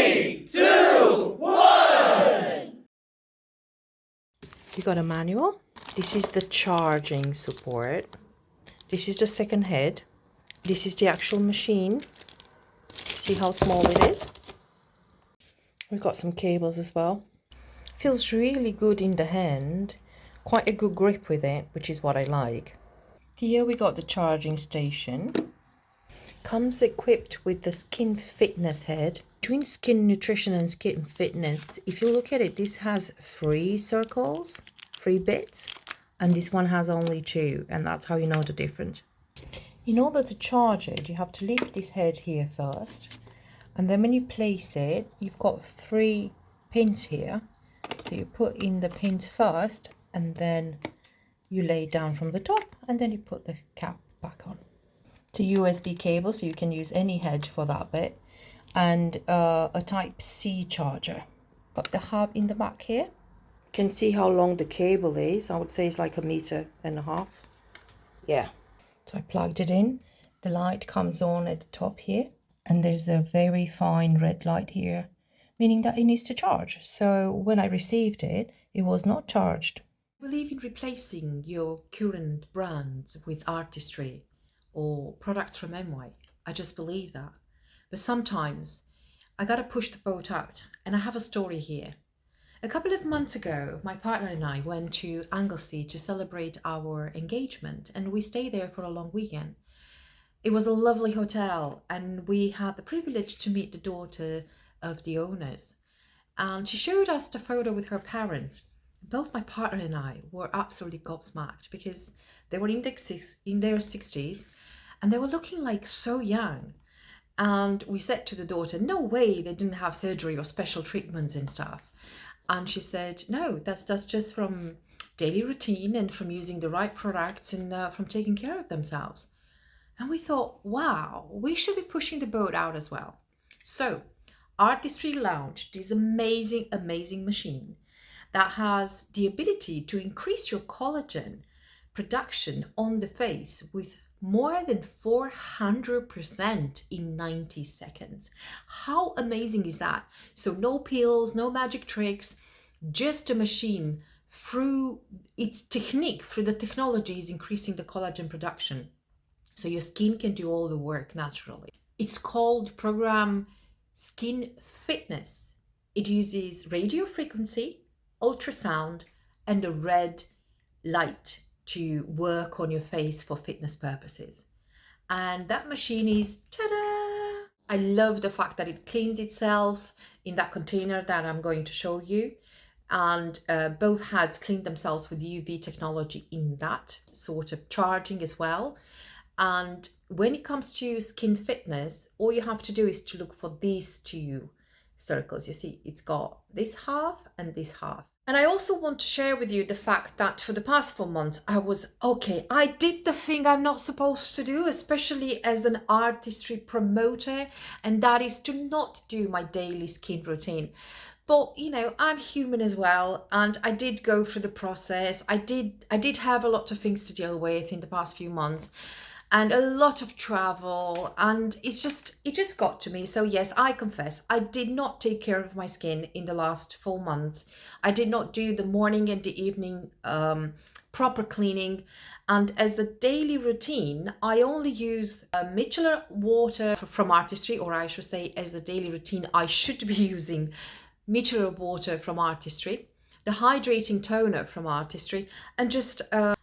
3, 2, 1. You got a manual. This is the charging support. This is the second head. This is the actual machine. See how small it is? We've got some cables as well. Feels really good in the hand. Quite a good grip with it, which is what I like. Here we got the charging station. Comes equipped with the skin fitness head. Between skin nutrition and skin fitness, if you look at it, this has 3 circles, 3 bits, and this one has only 2, and that's how you know the difference. In order to charge it, you have to lift this head here first, and then when you place it, you've got 3 pins here. So you put in the pins first, and then you lay it down from the top, and then you put the cap back on. It's a USB cable, so you can use any head for that bit, and a Type-C charger. Got the hub in the back here. You can see how long the cable is. I would say it's like 1.5 meters. Yeah. So I plugged it in. The light comes on at the top here, and there's a very fine red light here, meaning that it needs to charge. So when I received it, it was not charged. I believe in replacing your current brands with Artistry or products from MY. I just believe that. But sometimes I gotta push the boat out, and I have a story here. A couple of months ago, my partner and I went to Anglesey to celebrate our engagement, and we stayed there for a long weekend. It was a lovely hotel, and we had the privilege to meet the daughter of the owners. And she showed us the photo with her parents. Both my partner and I were absolutely gobsmacked because they were in their 60s, and they were looking like so young. And we said to the daughter, no way they didn't have surgery or special treatments and stuff. And she said, no, that's just from daily routine and from using the right products and from taking care of themselves. And we thought, wow, we should be pushing the boat out as well. So Artistry launched this amazing, amazing machine that has the ability to increase your collagen production on the face with more than 400% in 90 seconds. How amazing is that? So no pills, no magic tricks, just a machine through its technique, through the technology is increasing the collagen production. So your skin can do all the work naturally. It's called program Skin Fitness. It uses radio frequency, ultrasound, and a red light to work on your face for fitness purposes. And that machine is, ta-da! I love the fact that it cleans itself in that container that I'm going to show you. And both heads clean themselves with UV technology in that sort of charging as well. And when it comes to skin fitness, all you have to do is to look for these 2 circles. You see, it's got this half and this half. And I also want to share with you the fact that for the past 4 months, I did the thing I'm not supposed to do, especially as an artistry promoter, and that is to not do my daily skin routine. But, you know, I'm human as well, and I did go through the process. I did have a lot of things to deal with in the past few months, and a lot of travel, and it just got to me. So yes, I confess, I did not take care of my skin in the last 4 months. I did not do the morning and the evening proper cleaning, and as a daily routine, I only use micellar water from Artistry, or I should say, as a daily routine, I should be using micellar water from Artistry, the hydrating toner from Artistry, and just a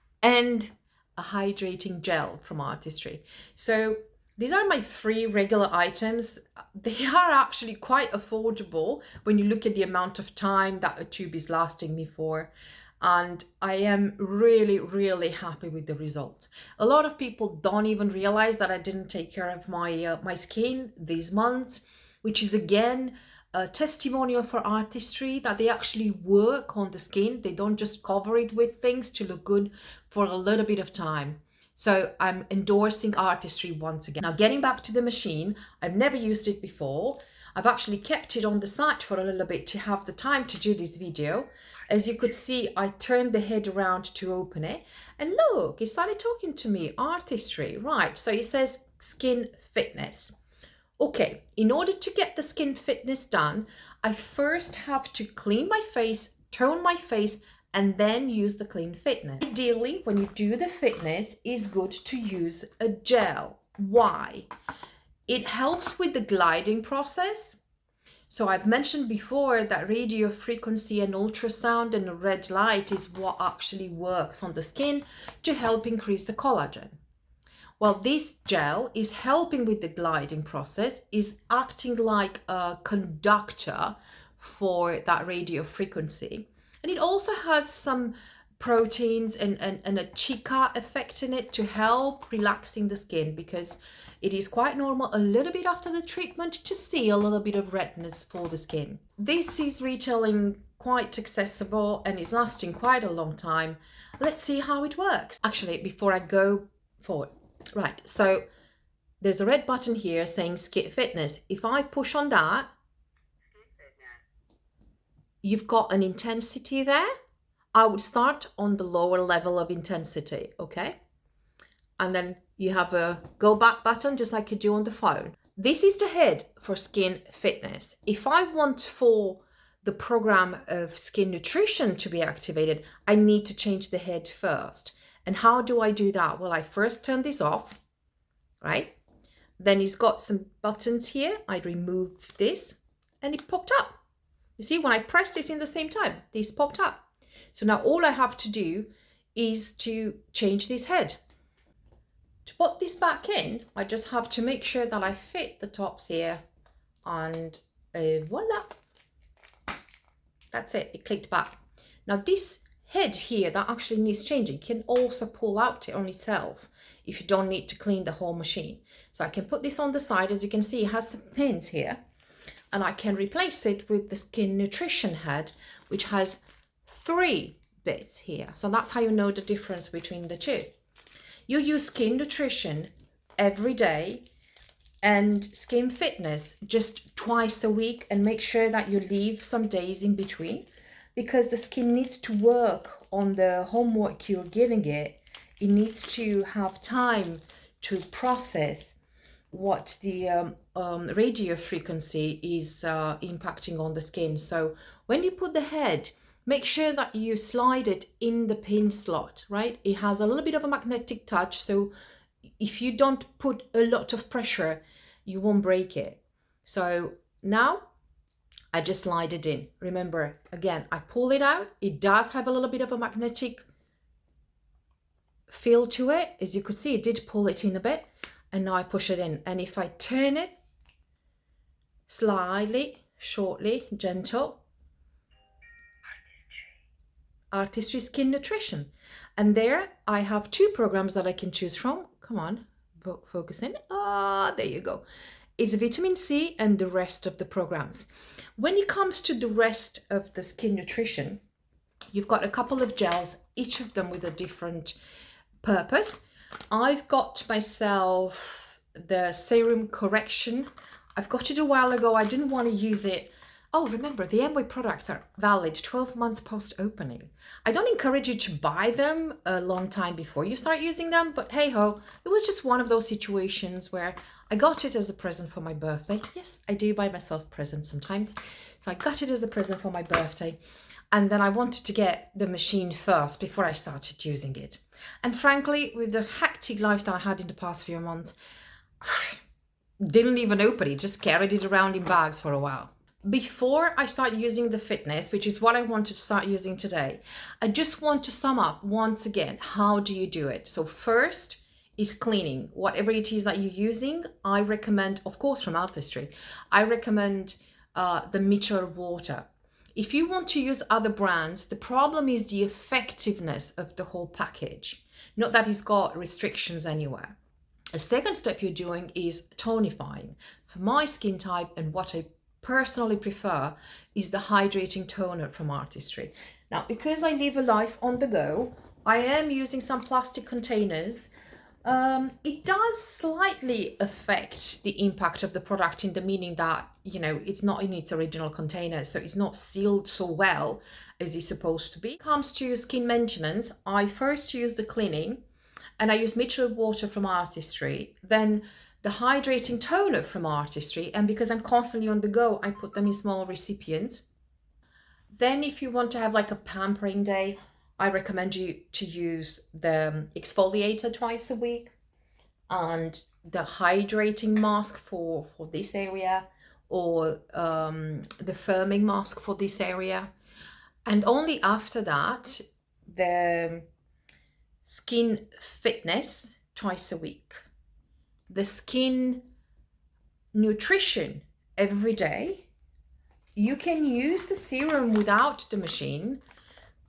hydrating gel from Artistry. So these are my 3 regular items. They are actually quite affordable when you look at the amount of time that a tube is lasting me for. And I am really, really happy with the results. A lot of people don't even realize that I didn't take care of my skin these months, which is again a testimonial for Artistry that they actually work on the skin. They don't just cover it with things to look good for a little bit of time. So I'm endorsing Artistry once again. Now, getting back to the machine, I've never used it before. I've actually kept it on the side for a little bit to have the time to do this video. As you could see, I turned the head around to open it, and look, it started talking to me. Artistry, right? So it says Skin Fitness. Okay, in order to get the skin fitness done, I first have to clean my face, tone my face, and then use the clean fitness. Ideally, when you do the fitness, it's good to use a gel. Why? It helps with the gliding process. So I've mentioned before that radio frequency and ultrasound and red light is what actually works on the skin to help increase the collagen. Well, this gel is helping with the gliding process, is acting like a conductor for that radio frequency. And it also has some proteins and a chica effect in it to help relaxing the skin, because it is quite normal a little bit after the treatment to see a little bit of redness for the skin. This is retailing quite accessible and is lasting quite a long time. Let's see how it works. Actually, before I go forward, right, so there's a red button here saying Skin Fitness. If I push on that, you've got an intensity there. I would start on the lower level of intensity, okay? And then you have a go back button just like you do on the phone. This is the head for Skin Fitness. If I want for the program of skin nutrition to be activated, I need to change the head first. And how do I do that? Well, I first turn this off, right? Then it's got some buttons here. I remove this and it popped up. You see, when I press this in the same time, this popped up. So now all I have to do is to change this head. To put this back in, I just have to make sure that I fit the tops here and voila. That's it, it clicked back. Now this head here that actually needs changing can also pull out on itself if you don't need to clean the whole machine. So I can put this on the side. As you can see, it has some pins here, and I can replace it with the Skin Nutrition head, which has 3 bits here. So that's how you know the difference between the two. You use Skin Nutrition every day and Skin Fitness just twice a week, and make sure that you leave some days in between, because the skin needs to work on the homework you're giving it. It needs to have time to process what the radio frequency is impacting on the skin. So when you put the head, make sure that you slide it in the pin slot, right? It has a little bit of a magnetic touch, so if you don't put a lot of pressure, you won't break it. So now I just slide it in. Remember, again, I pull it out. It does have a little bit of a magnetic feel to it. As you could see, it did pull it in a bit, and now I push it in. And if I turn it slightly, shortly, gentle, Artistry Skin Nutrition. And there I have 2 programs that I can choose from. Come on, focus in. There you go. It's vitamin C and the rest of the programs. When it comes to the rest of the skin nutrition, you've got a couple of gels, each of them with a different purpose. I've got myself the serum correction. I've got it a while ago. I didn't want to use it. Oh, remember, the Amway products are valid 12 months post-opening. I don't encourage you to buy them a long time before you start using them, but hey-ho, it was just one of those situations where I got it as a present for my birthday. Yes, I do buy myself presents sometimes. So I got it as a present for my birthday, and then I wanted to get the machine first before I started using it. And frankly, with the hectic life that I had in the past few months, didn't even open it, just carried it around in bags for a while. Before I start using the fitness, which is what I want to start using today, I just want to sum up once again, how do you do it? So first is cleaning. Whatever it is that you're using, I recommend, of course from Artistry, I recommend the Mitchell water. If you want to use other brands, the problem is the effectiveness of the whole package, not that it's got restrictions anywhere. The second step you're doing is tonifying. For my skin type, and what I personally prefer is the hydrating toner from Artistry. Now, because I live a life on the go, I am using some plastic containers. It does slightly affect the impact of the product, in the meaning that, you know, it's not in its original container, so it's not sealed so well as it's supposed to be. When it comes to skin maintenance, I first use the cleaning, and I use Mitchell water from Artistry. Then the hydrating toner from Artistry, and because I'm constantly on the go, I put them in small recipients. Then if you want to have like a pampering day, I recommend you to use the exfoliator twice a week and the hydrating mask for this area, or the firming mask for this area. And only after that, the skin fitness twice a week, the skin nutrition every day. You can use the serum without the machine,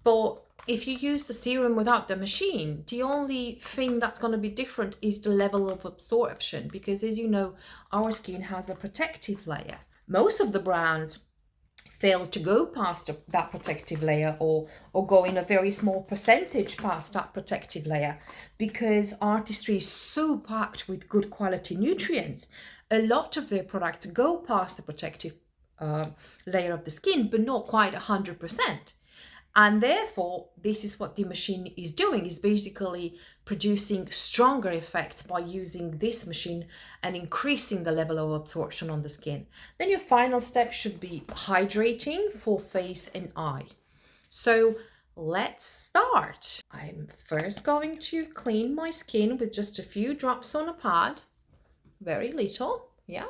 but if you use the serum without the machine, the only thing that's going to be different is the level of absorption, because as you know, our skin has a protective layer. Most of the brands fail to go past that protective layer, or go in a very small percentage past that protective layer, because Artistry is so packed with good quality nutrients. A lot of their products go past the protective layer of the skin, but not quite 100%. And therefore, this is what the machine is doing, is basically producing stronger effects by using this machine and increasing the level of absorption on the skin. Then your final step should be hydrating for face and eye. So let's start. I'm first going to clean my skin with just a few drops on a pad, very little, yeah.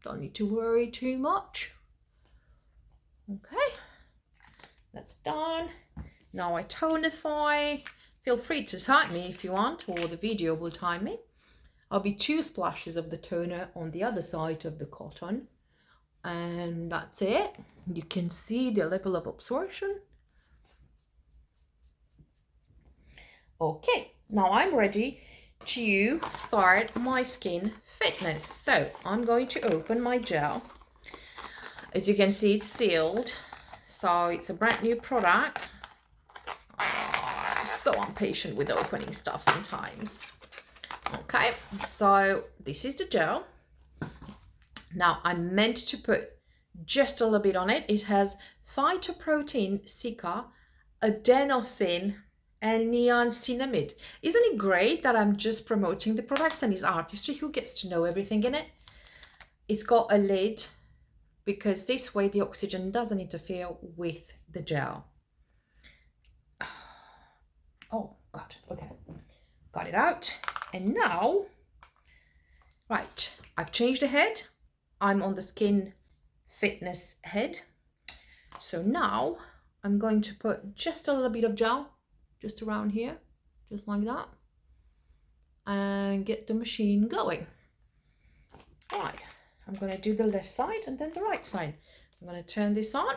Don't need to worry too much. Okay, that's done. Now I tonify. Feel free to time me if you want, or the video will time me. I'll be 2 splashes of the toner on the other side of the cotton. And that's it. You can see the level of absorption. Okay, now I'm ready to start my skin fitness. So I'm going to open my gel. As you can see, it's sealed, so it's a brand new product. I'm so impatient with opening stuff sometimes. Okay, so this is the gel. Now I'm meant to put just a little bit on it. It has phytoprotein, cica, adenosine, and niacinamide. Isn't it great that I'm just promoting the products and it's Artistry who gets to know everything in it? It's got a lid, because this way the oxygen doesn't interfere with the gel. Oh God, okay, got it out. And now, right, I've changed the head. I'm on the skin fitness head. So now I'm going to put just a little bit of gel just around here, just like that, and get the machine going. All right, I'm going to do the left side and then the right side. I'm going to turn this on.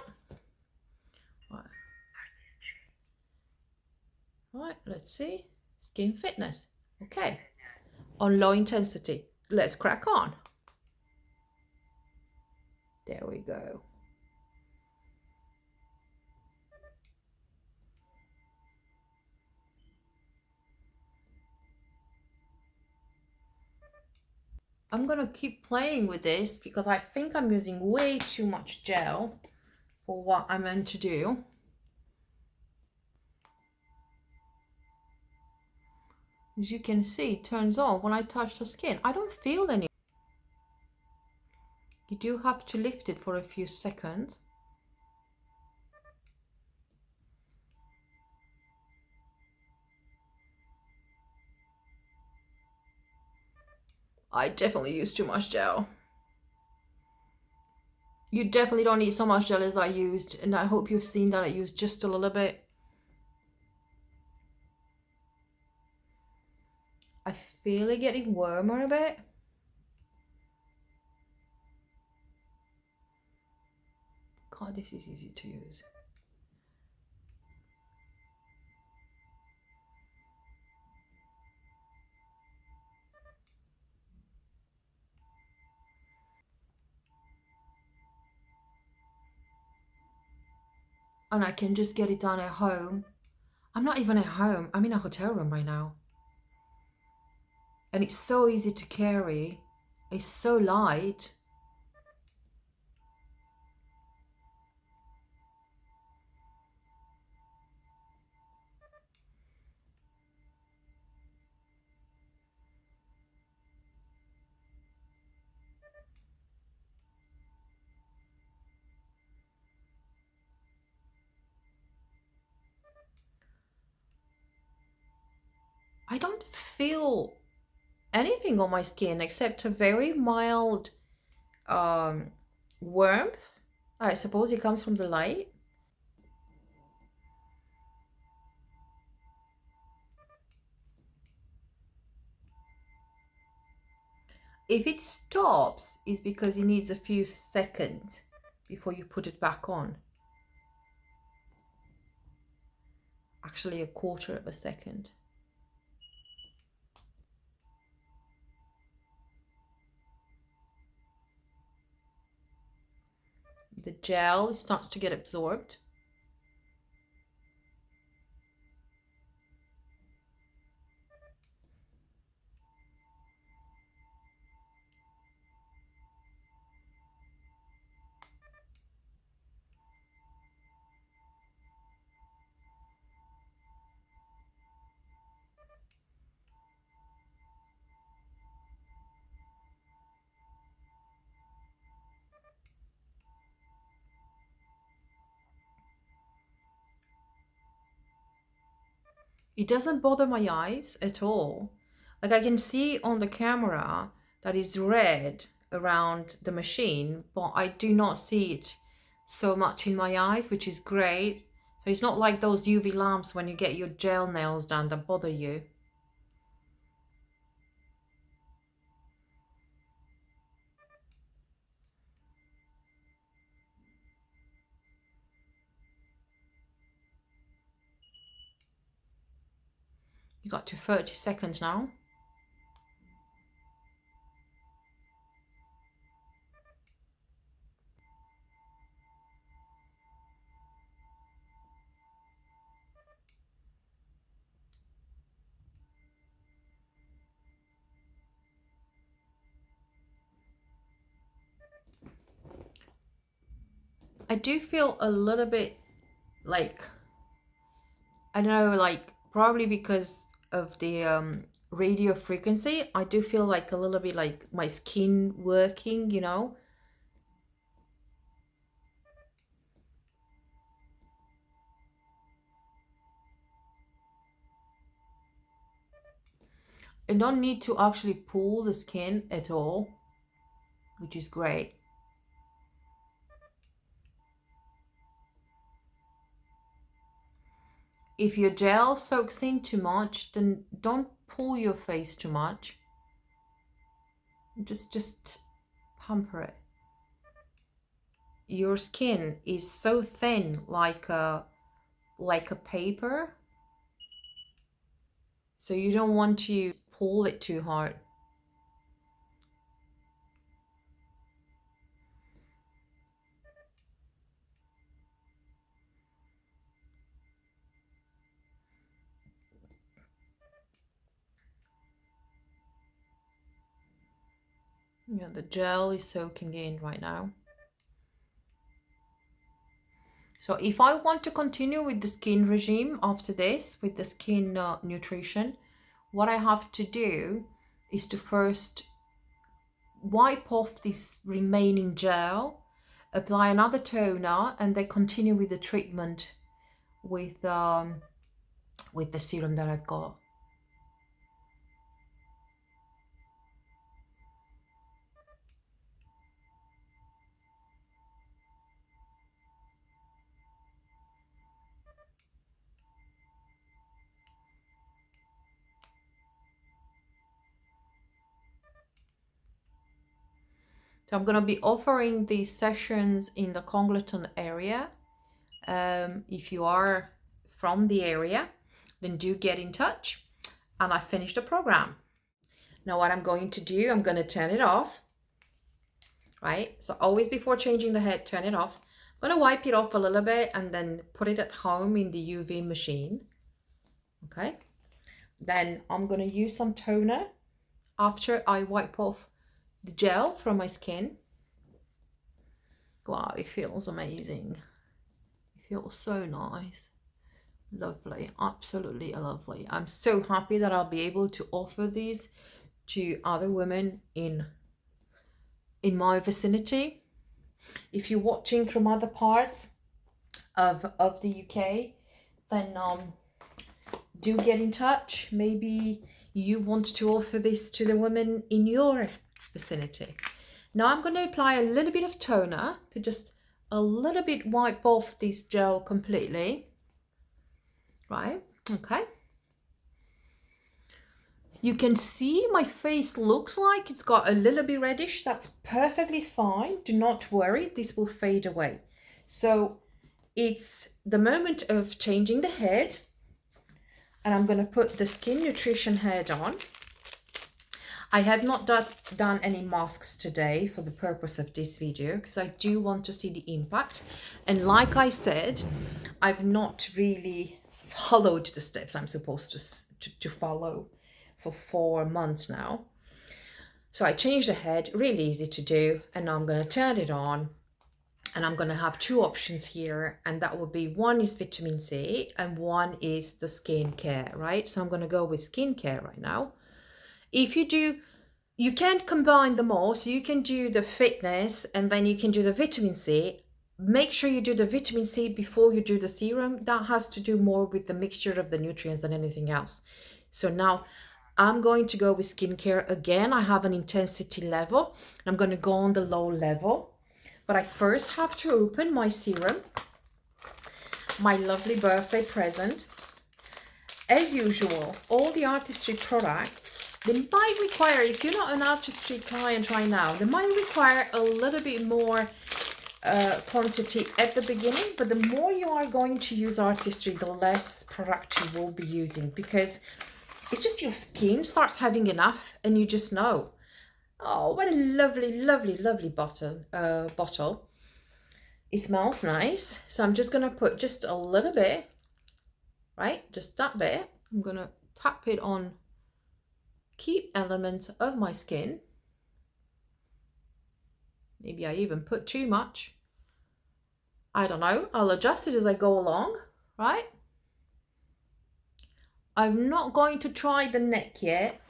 Right, let's see. Skin fitness. Okay. On low intensity. Let's crack on. There we go. I'm going to keep playing with this because I think I'm using way too much gel for what I'm meant to do. As you can see, it turns on when I touch the skin. I don't feel any. You do have to lift it for a few seconds. I definitely use too much gel. You definitely don't need so much gel as I used, and I hope you've seen that I used just a little bit. I feel it getting warmer a bit. God, this is easy to use. And I can just get it done at home. I'm not even at home. I'm in a hotel room right now. And it's so easy to carry. It's so light. I don't feel anything on my skin except a very mild warmth. I suppose it comes from the light. If it stops, it's because it needs a few seconds before you put it back on. Actually, a quarter of a second. The gel starts to get absorbed. It doesn't bother my eyes at all. Like I can see on the camera that it's red around the machine, but I do not see it so much in my eyes, which is great. So it's not like those UV lamps when you get your gel nails done that bother you. You got to 30 seconds now. I do feel a little bit like, I don't know, like probably because of the radio frequency, I do feel like a little bit like my skin working, you know. I don't need to actually pull the skin at all, which is great. If your gel soaks in too much, then don't pull your face too much. Just pamper it. Your skin is so thin, like a paper, so you don't want to pull it too hard. Yeah, the gel is soaking in right now. So if I want to continue with the skin regime after this, with the skin nutrition, what I have to do is to first wipe off this remaining gel, apply another toner, and then continue with the treatment with the serum that I've got. So I'm going to be offering these sessions in the Congleton area. If you are from the area, then do get in touch. And I finished the program. Now what I'm going to do, I'm going to turn it off, right? So always before changing the head, turn it off. I'm going to wipe it off a little bit and then put it at home in the UV machine. Okay. Then I'm going to use some toner after I wipe off the gel from my skin. Wow, it feels amazing. It feels so nice. Lovely, absolutely lovely. I'm so happy that I'll be able to offer these to other women in my vicinity. If you're watching from other parts of the UK, then do get in touch. Maybe you want to offer this to the women in your vicinity. Now I'm going to apply a little bit of toner to just a little bit wipe off this gel completely. Right? Okay. You can see my face looks like it's got a little bit reddish. That's perfectly fine. Do not worry. This will fade away. So it's the moment of changing the head. And I'm going to put the Skin Nutrition head on. I have not done any masks today for the purpose of this video because I do want to see the impact. And like I said, I've not really followed the steps I'm supposed to follow for 4 months now. So I changed the head, really easy to do. And now I'm going to turn it on. And I'm going to have 2 options here, and that will be, one is vitamin C and one is the skincare, right? So I'm going to go with skincare right now. If you can't combine them all, so you can do the fitness and then you can do the vitamin C. Make sure you do the vitamin C before you do the serum. That has to do more with the mixture of the nutrients than anything else. So now I'm going to go with skincare again. I have an intensity level. I'm going to go on the low level. But I first have to open my serum, my lovely birthday present. As usual, all the Artistry products, they might require, if you're not an Artistry client right now, they might require a little bit more quantity at the beginning, but the more you are going to use Artistry, the less product you will be using, because it's just your skin starts having enough and you just know. Oh, what a lovely, lovely, lovely bottle. It smells nice. So I'm just going to put just a little bit, right? Just that bit. I'm going to tap it on key elements of my skin. Maybe I even put too much. I don't know. I'll adjust it as I go along, right? I'm not going to try the neck yet.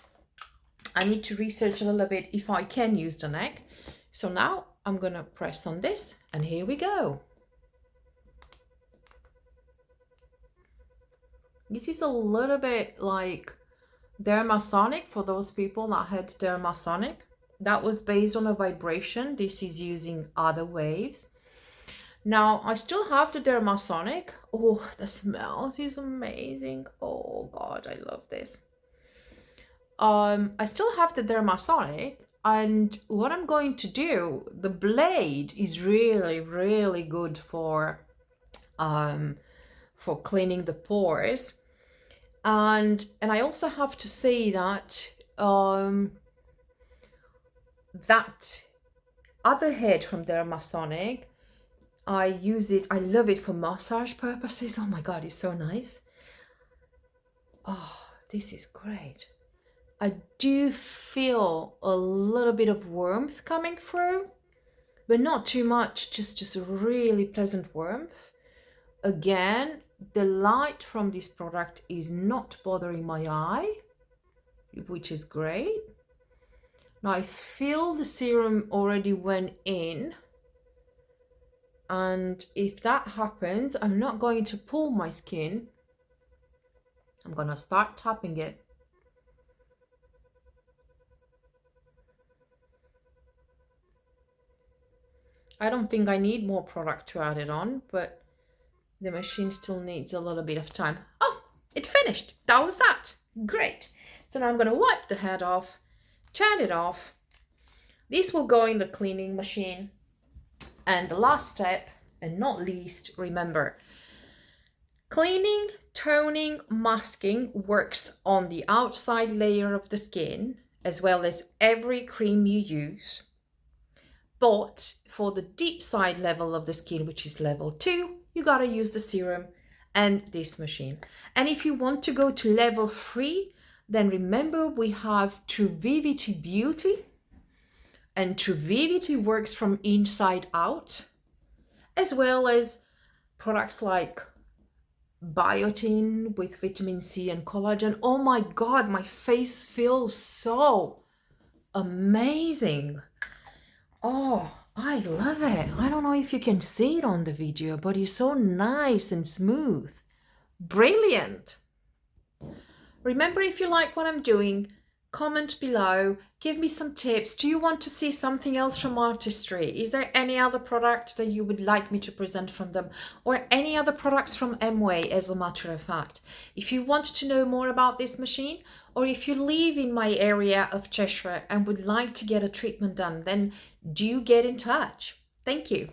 I need to research a little bit if I can use the neck. So now I'm going to press on this and here we go. This is a little bit like Dermasonic for those people that had Dermasonic. That was based on a vibration. This is using other waves. Now I still have the Dermasonic. Oh, the smells is amazing. Oh God, I love this. I still have the Dermasonic, and what I'm going to do, the blade is really, really good for cleaning the pores. And I also have to say that that other head from Dermasonic, I use it, I love it for massage purposes. Oh my God, it's so nice. Oh, this is great. I do feel a little bit of warmth coming through, but not too much, just a really pleasant warmth. Again, the light from this product is not bothering my eye, which is great. Now I feel the serum already went in, and if that happens, I'm not going to pull my skin. I'm going to start tapping it. I don't think I need more product to add it on, but the machine still needs a little bit of time. Oh, it finished. That was that. Great. So now I'm going to wipe the head off, turn it off. This will go in the cleaning machine. And the last step, and not least, remember, cleaning, toning, masking works on the outside layer of the skin, as well as every cream you use. But for the deep side level of the skin, which is level 2, you gotta use the serum and this machine. And if you want to go to level 3, then remember we have True Vivity Beauty. And True Vivity works from inside out, as well as products like biotin with vitamin C and collagen. Oh my God, my face feels so amazing. Oh, I love it. I don't know if you can see it on the video, but it's so nice and smooth. Brilliant. Remember, if you like what I'm doing, comment below, give me some tips. Do you want to see something else from Artistry? Is there any other product that you would like me to present from them, or any other products from Amway, as a matter of fact? If you want to know more about this machine, or if you live in my area of Cheshire and would like to get a treatment done, then do get in touch. Thank you.